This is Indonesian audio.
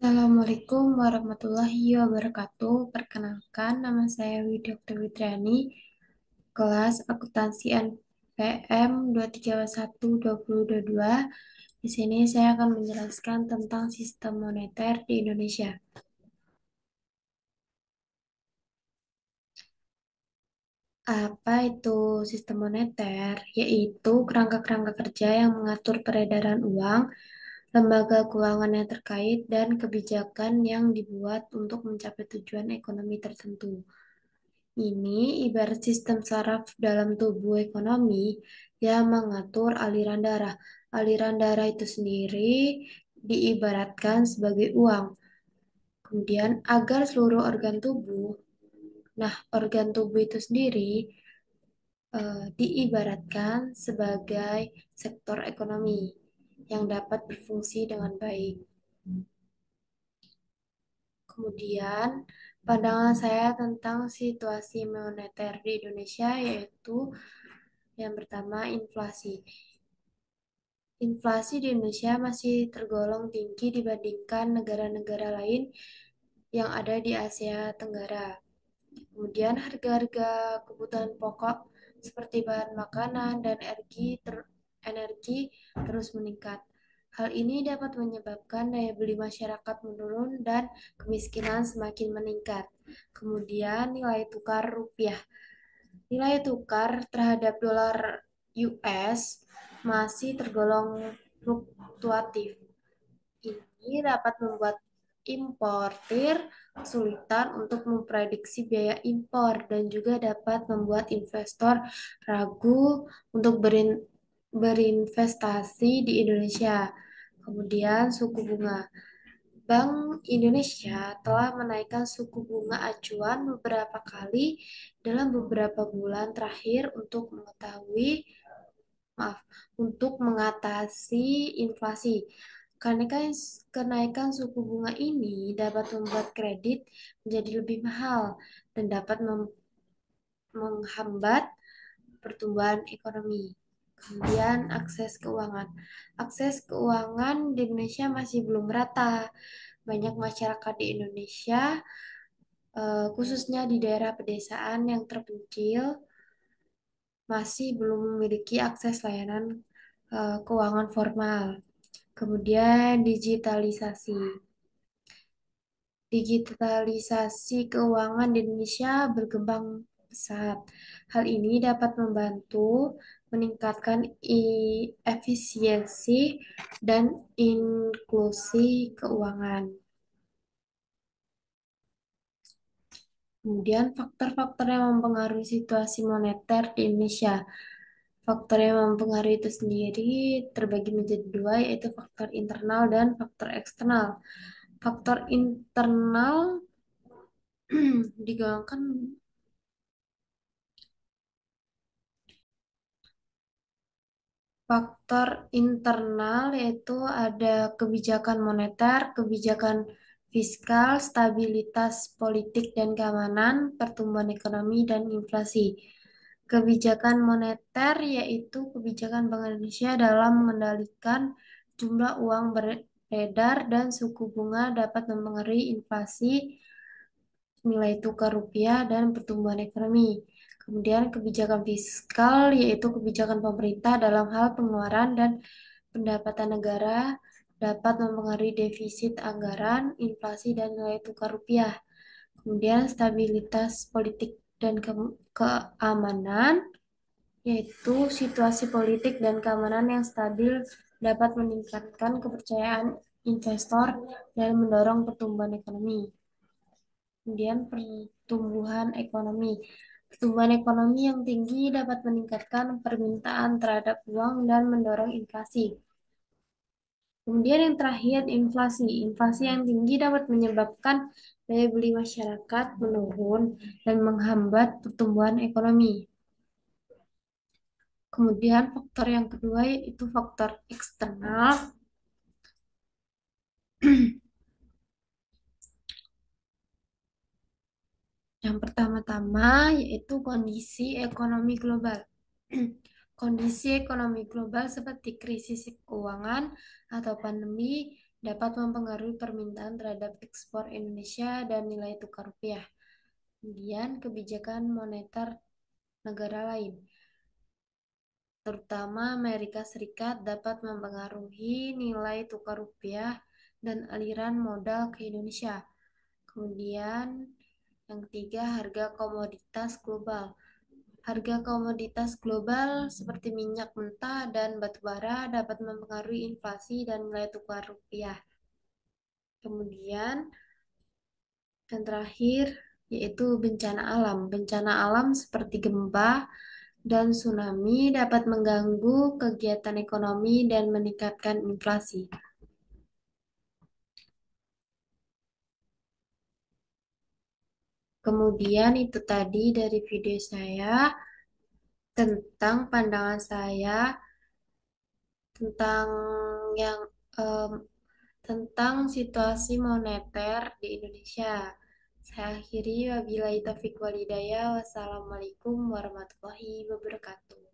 Assalamualaikum warahmatullahi wabarakatuh. Perkenalkan, nama saya Widya Witriani, kelas Akuntansi NPM 2311-2022. Di sini saya akan menjelaskan tentang sistem moneter di Indonesia. Apa itu sistem moneter? Yaitu kerangka-kerangka kerja yang mengatur peredaran uang, lembaga keuangan yang terkait, dan kebijakan yang dibuat untuk mencapai tujuan ekonomi tertentu. Ini ibarat sistem saraf dalam tubuh ekonomi yang mengatur aliran darah. Aliran darah itu sendiri diibaratkan sebagai uang. Kemudian agar seluruh organ tubuh, nah organ tubuh itu sendiri diibaratkan sebagai sektor ekonomi yang dapat berfungsi dengan baik. Kemudian, pandangan saya tentang situasi moneter di Indonesia yaitu yang pertama, inflasi. Inflasi di Indonesia masih tergolong tinggi dibandingkan negara-negara lain yang ada di Asia Tenggara. Kemudian harga-harga kebutuhan pokok seperti bahan makanan dan energi terus meningkat. Hal ini dapat menyebabkan daya beli masyarakat menurun dan kemiskinan semakin meningkat. Kemudian nilai tukar rupiah. Nilai tukar terhadap dolar US masih tergolong fluktuatif. Ini dapat membuat importir kesulitan untuk memprediksi biaya impor dan juga dapat membuat investor ragu untuk berinvestasi di Indonesia. Kemudian suku bunga. Bank Indonesia telah menaikkan suku bunga acuan beberapa kali dalam beberapa bulan terakhir maaf, untuk mengatasi inflasi. Kenaikan, kenaikan suku bunga ini dapat membuat kredit menjadi lebih mahal dan dapat menghambat pertumbuhan ekonomi. Kemudian akses keuangan. Akses keuangan di Indonesia masih belum merata. Banyak masyarakat di Indonesia, khususnya di daerah pedesaan yang terpencil, masih belum memiliki akses layanan keuangan formal. Kemudian digitalisasi. Digitalisasi keuangan di Indonesia berkembang pesat. Hal ini dapat membantu meningkatkan efisiensi dan inklusi keuangan. Kemudian faktor-faktor yang mempengaruhi situasi moneter di Indonesia. Faktor yang mempengaruhi itu sendiri terbagi menjadi dua, yaitu faktor internal dan faktor eksternal. Faktor internal digolongkan faktor internal yaitu ada kebijakan moneter, kebijakan fiskal, stabilitas politik dan keamanan, pertumbuhan ekonomi, dan inflasi. Kebijakan moneter yaitu kebijakan Bank Indonesia dalam mengendalikan jumlah uang beredar dan suku bunga dapat mempengaruhi inflasi, nilai tukar rupiah, dan pertumbuhan ekonomi. Kemudian kebijakan fiskal yaitu kebijakan pemerintah dalam hal pengeluaran dan pendapatan negara dapat mempengaruhi defisit anggaran, inflasi, dan nilai tukar rupiah. Kemudian stabilitas politik dan keamanan yaitu situasi politik dan keamanan yang stabil dapat meningkatkan kepercayaan investor dan mendorong pertumbuhan ekonomi. Kemudian pertumbuhan ekonomi. Pertumbuhan ekonomi yang tinggi dapat meningkatkan permintaan terhadap uang dan mendorong inflasi. Kemudian yang terakhir, inflasi. Inflasi yang tinggi dapat menyebabkan daya beli masyarakat menurun dan menghambat pertumbuhan ekonomi. Kemudian faktor yang kedua yaitu faktor eksternal. Yang pertama-tama yaitu kondisi ekonomi global. Kondisi ekonomi global seperti krisis keuangan atau pandemi dapat mempengaruhi permintaan terhadap ekspor Indonesia dan nilai tukar rupiah. Kemudian kebijakan moneter negara lain, terutama Amerika Serikat, dapat mempengaruhi nilai tukar rupiah dan aliran modal ke Indonesia. Kemudian yang ketiga, harga komoditas global. Harga komoditas global seperti minyak mentah dan batu bara dapat mempengaruhi inflasi dan nilai tukar rupiah. Kemudian yang terakhir yaitu bencana alam. Bencana alam seperti gempa dan tsunami dapat mengganggu kegiatan ekonomi dan meningkatkan inflasi. Kemudian itu tadi dari video saya tentang pandangan saya tentang yang em, tentang situasi moneter di Indonesia. Saya akhiri wabillahi taufiq walhidayah. Wassalamualaikum warahmatullahi wabarakatuh.